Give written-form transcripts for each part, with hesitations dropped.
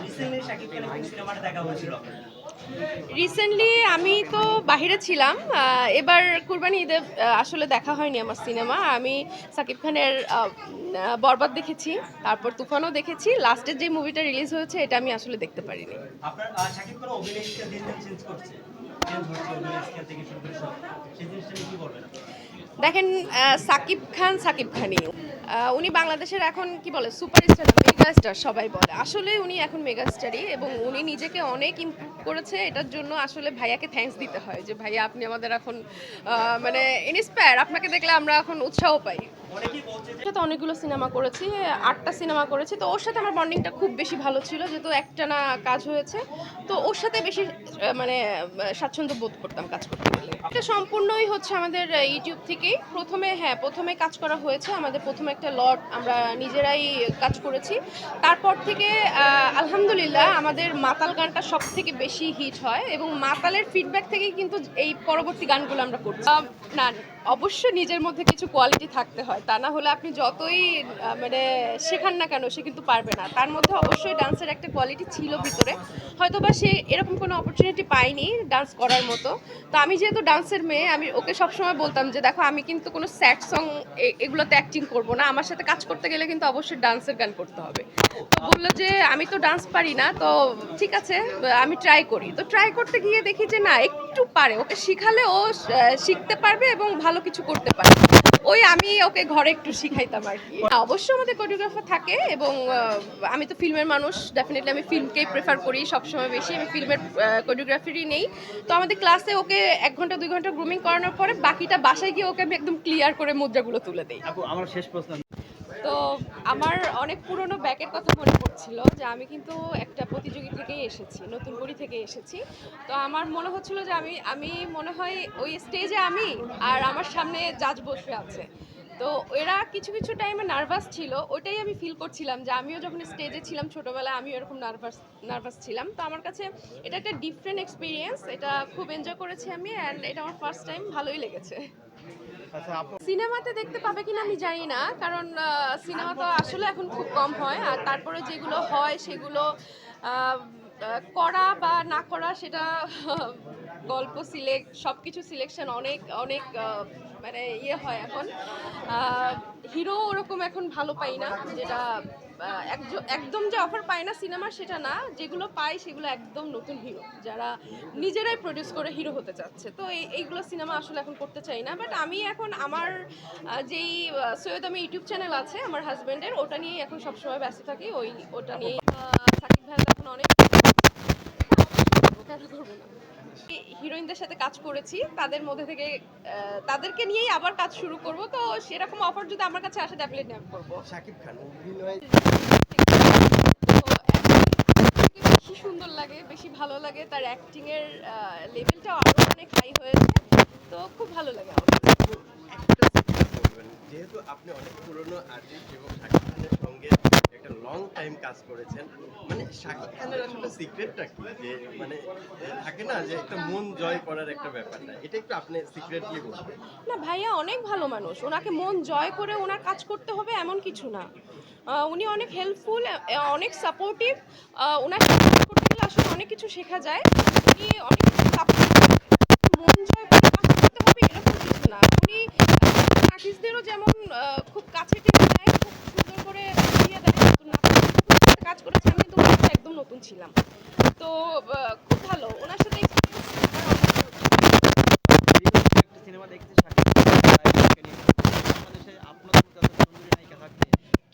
Recently Shakib খানের কোন সিনেমাটা দেখা হয়েছিল আপনার? রিসেন্টলি আমি তো বাইরে ছিলাম। এবার কুরবানি ঈদে আসলে দেখা হয়নি আমার সিনেমা। আমি সাকিব খানের বরবাদ দেখেছি, তারপর তুফানও দেখেছি। লাস্টের যে মুভিটা রিলিজ হয়েছে এটা আমি আসলে দেখতে পারিনি। আপনার শাকিব খান অভিনয় স্টাইল দিন দিন চেঞ্জ করছে, চেঞ্জ হচ্ছে অভিনয় স্টাইল থেকে শুরু করে সব, সেই জিনিসটা নিয়ে কি বলবেন আপনি? দেখেন, সাকিব খান সাকিব খানই। উনি বাংলাদেশের এখন কি বলে সুপারস্টার না মেগা স্টার সবাই বলে। আসলে উনি এখন মেগা স্টারই এবং উনি নিজেকে অনেক ইমপ্রুভ করেছে। এটার জন্য আসলে ভাইয়াকে থ্যাঙ্কস দিতে হয় যে ভাইয়া আপনি আমাদের এখন মানে ইন্সপায়ার। আপনাকে দেখলে আমরা এখন উৎসাহ পাই। অনেকেই বলছে যে ওর সাথে অনেকগুলো সিনেমা করেছি, 8টা সিনেমা করেছি। তো ওর সাথে আমার বন্ডিংটা খুব বেশি ভালো ছিল যেহেতু একটানা কাজ হয়েছে। তো ওর সাথে বেশি মানে স্বাচ্ছন্দ্য বোধ করতাম কাজ করতে গেলে। এটা সম্পূর্ণই হচ্ছে আমাদের ইউটিউব থেকেই। প্রথমে কাজ করা হয়েছে আমাদের প্রথমে একটা লট আমরা নিজেরাই কাজ করেছি। তারপর থেকে আলহামদুলিল্লাহ আমাদের মাতাল গানটা সব থেকে বেশি হিট হয় এবং মাতালের ফিডব্যাক থেকেই কিন্তু এই পরবর্তী গানগুলো আমরা করছি। না, অবশ্যই নিজের মধ্যে কিছু কোয়ালিটি থাকতে হয়, তা না হলে আপনি যতই মানে শেখান না কেন সে কিন্তু পারবে না। তার মধ্যে অবশ্যই ডান্সের একটা কোয়ালিটি ছিল ভিতরে, হয়তো বা সে এরকম কোনো অপরচুনিটি পায়নি ডান্স করার মতো। তো আমি যেহেতু ডান্সের মেয়ে, আমি ওকে সবসময় বলতাম যে দেখো আমি কিন্তু কোনো স্যাড সং এগুলোতে অ্যাক্টিং করব না, আমার সাথে কাজ করতে গেলে কিন্তু অবশ্যই ডান্সের গান করতে হবে। তো বললো যে আমি তো ডান্স পারি না, তো ঠিক আছে আমি ট্রাই করি। তো ট্রাই করতে গিয়ে দেখি যে না, একটু পারে, ওকে শিখালে ও শিখতে পারবে এবং ভালো কিছু করতে পারবে। ওই আমি ওকে ঘরে একটু শিখাইতাম আর কি। অবশ্যই আমাদের কোরিওগ্রাফার থাকে এবং আমি তো ফিল্মের মানুষ, ডেফিনেটলি আমি ফিল্মকেই প্রেফার করি সবসময় বেশি। আমি ফিল্মের কোরিওগ্রাফারই নেই। তো আমাদের ক্লাসে ওকে 1 ঘন্টা 2 ঘন্টা গ্রুমিং করানোর পরে বাকিটা বাসায় গিয়ে ওকে আমি একদম ক্লিয়ার করে মুদ্রাগুলো তুলে দিই। আপু, আমার শেষ প্রশ্ন। তো আমার অনেক পুরনো ব্যাকের কথা মনে পড়ছিল যে আমি কিন্তু একটা প্রতিযোগী থেকেই এসেছি, নতুন কড়ি থেকে এসেছি। তো আমার মনে হচ্ছিল যে আমি আমি মনে হয় ওই স্টেজে আমি আর আমার সামনে জাজ বসে আছে। তো এরা কিছু কিছু টাইমে নার্ভাস ছিল, ওইটাই আমি ফিল করছিলাম যে আমিও যখন স্টেজে ছিলাম ছোটোবেলায় আমিও এরকম নার্ভাস ছিলাম। তো আমার কাছে এটা একটা ডিফারেন্ট এক্সপিরিয়েন্স, এটা খুব এনজয় করেছি আমি, অ্যান্ড এটা আমার ফার্স্ট টাইম, ভালোই লেগেছে। আচ্ছা আপু, সিনেমাতে দেখতে পাবে কিনা আমি জানি না, কারণ সিনেমা তো আসলে এখন খুব কম হয়। আর তারপরে যেগুলো হয় সেগুলো আহ, করা বা না করা সেটা গল্প সব কিছু সিলেকশন অনেক অনেক মানে ইয়ে হয় এখন। হিরো ওরকম এখন ভালো পাই না, যেটা একদম যে অফার পায় না সিনেমা সেটা না, যেগুলো পায় সেগুলো একদম নতুন হিরো যারা নিজেরাই প্রডিউস করে হিরো হতে চাচ্ছে। তো এইগুলো সিনেমা আসলে এখন করতে চাই না। বাট আমি এখন আমার যেই সৈয়দ আমি ইউটিউব চ্যানেল আছে আমার হাজব্যান্ডের, ওটা নিয়েই এখন সবসময় ব্যস্ত থাকি। ওটা নিয়েই সাকিব ভাইয়া তো এখন অনেক কেন করবো না। হিরোইনদের সাথে কাজ করেছি, তাদের মধ্যে থেকে তাদেরকে নিয়েই আবার কাজ শুরু করব। তো সেরকম অফার যদি আমার কাছে আসে ডেফিনেটলি আমি করবো। শাকিব খান অভিনয় তো বেশি সুন্দর লাগে, বেশি ভালো লাগে, তার অ্যাক্টিং এর লেভেলটাও আরো অনেক হাই হয়েছে। তো খুব ভালো লাগে আমার। একটা সিক্রেট বলবেন, যেহেতু আপনি অনেক পুরনো আর্টিস্ট এবং শাকিব খানের সঙ্গে একটা লং টাইম কাজ করেছেন, মানে শাকিব খানের আসলে সিক্রেটটা কি? যে মানে থাকে না যে একটা মন জয় করার একটা ব্যাপারটা, এটা একটু আপনি সিক্রেটলি বলবেন। না, ভাইয়া অনেক ভালো মানুষ, ওনাকে মন জয় করে ওনার কাজ করতে হবে এমন কিছু না। উনি অনেক হেল্পফুল, অনেক সাপোর্টিভ। ওনার সাথে কাজ করতে গেলে আসলে অনেক কিছু শেখা যায়। উনি অনেক কিছু সাপোর্ট, মন জয় করে কাজ করতে হবে এরকম কিছু না। উনি আর্টিস্টদেরও যেমন খুব কাছে টেনে নেয়, খুব সুন্দর করে বুঝিয়ে দেয়। নতুন নাটকের কাজ করেছে, আমি কিন্তু ওনার সাথে একদম নতুন ছিলাম। তো খুব ভালো ওনার সাথে একটা সিনেমা দেখতে শাকিব খান নায়িকাকে নিয়ে বাংলাদেশে আপনাদের মতো এত সুন্দরী নায়িকা থাকতে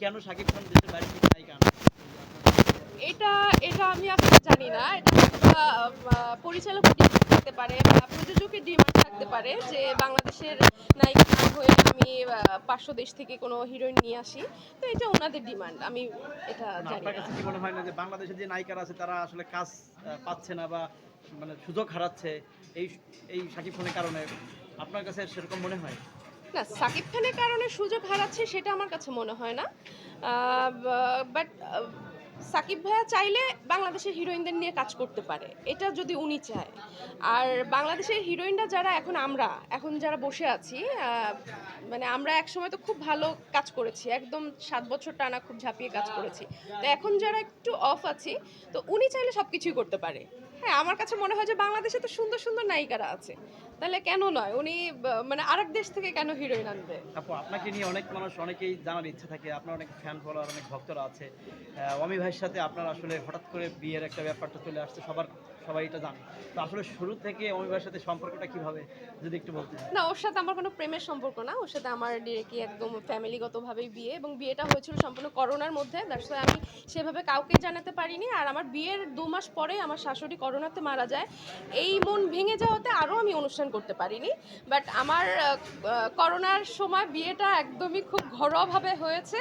কেন শাকিব খান দেশের বাইরে থেকে নায়িকা আনা? এটা এটা আমি আসলে জানি না। এটা হয়তোবা, পরিচালকের ডিমান্ড থাকতে পারে বা প্রযোজকের ডিমান্ড থাকতে পারে যে বাংলাদেশের নায়িকা না হয়ে আমি পার্শ্ব দেশ থেকে কোনো হিরোইন নিয়ে আসি। তো এটা ওনাদের ডিমান্ড, আমি এটা না, জানি আপনার না। কাছে কি মনে হয় না যে বাংলাদেশের যে নায়িকারা আছে তারা আসলে কাজ পাচ্ছে না বা মানে সুযোগ হারাচ্ছে এই এই শাকিব খানের কারণে? আপনার কাছে সেরকম মনে হয়? না, সাকিব খানের কারণে সুযোগ হারাচ্ছে সেটা আমার কাছে মনে হয় না। বাট সাকিব ভাইয়া চাইলে বাংলাদেশের হিরোইনদের নিয়ে কাজ করতে পারে, এটা যদি উনি চায়। আর বাংলাদেশের হিরোইনরা যারা এখন যারা বসে আছি, মানে আমরা একসময় তো খুব ভালো কাজ করেছি, একদম 7 বছর টানা খুব ঝাঁপিয়ে কাজ করেছি। তো এখন যারা একটু অফ আছি, তো উনি চাইলে সব কিছুই করতে পারে। হ্যাঁ, আমার কাছে মনে হয় যে বাংলাদেশে তো সুন্দর সুন্দর নায়িকারা আছে, তাহলে কেন নয় উনি মানে আরেক দেশ থেকে কেন হিরোইন আনবে? আপু, আপনাকে নিয়ে অনেক মানুষ অনেকেই জানার ইচ্ছে থাকে, আপনার অনেক ফ্যান ফলোয়ার, অনেক ভক্তরা আছে। অমি ভাইয়ের সাথে আপনার আসলে হঠাৎ করে বিয়ের একটা ব্যাপারটা চলে আসছে, সবাই এটা জানে। তো আসলে শুরু থেকে অমি ভাইয়ের সাথে সম্পর্কটা কিভাবে, যদি একটু বলতেন। না, ওর সাথে আমার কোনো প্রেমের সম্পর্ক না, ওর সাথে আমার ডিরেক্টলি একদম ফ্যামিলিগতভাবেই বিয়ে, এবং বিয়েটা হয়েছিল সম্পূর্ণ করোনার মধ্যে। দ্যাটস ওয়াই আমি সেভাবে কাউকে জানাতে পারিনি। আর আমার বিয়ের 2 মাস পরে আমার শাশুড়ি করোনাতে মারা যায়। এই মন ভেঙে যাওয়াতে আরও আমি অনুষ্ঠান করতে পারিনি। বাট আমার করোনার সময় বিয়েটা একদমই খুব ঘরোয়াভাবে হয়েছে।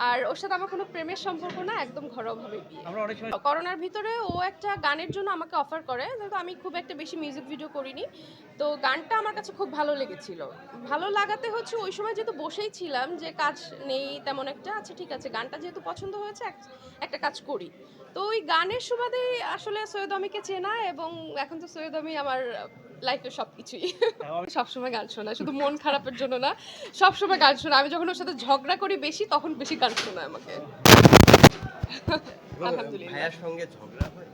আর ওর সাথে আমার কোনো প্রেমের সম্পর্ক না, একদম ঘরোয়াভাবে বিয়ে। আমরা অনেক সময় করোনার ভিতরে ও একটা গানের জন্য আমাকে অফার করে, কিন্তু আমি খুব একটা বেশি মিউজিক ভিডিও করিনি। তো গানটা আমার কাছে খুব ভালো লেগেছিল। ভালো লাগাতে হচ্ছে ওই সময় যেহেতু বসেই ছিলাম, যে কাজ নেই তেমন একটা, আচ্ছা ঠিক আছে গানটা যেহেতু পছন্দ হয়েছে একটা কাজ করি। তো ওই গানের সুবাদেই আসলে সৈয়দ আমিকে চেনা, এবং এখন তো সৈয়দ আমি আমার লাইফের সব কিছুই। সবসময় গান শোনা, শুধু মন খারাপের জন্য না, সবসময় গান শোনা। আমি যখন ওর সাথে ঝগড়া করি বেশি, তখন বেশি গান শোনায় আমাকে। এবং আলহামদুলিল্লাহ। ভাইয়ার সঙ্গে ঝগড়া হয়?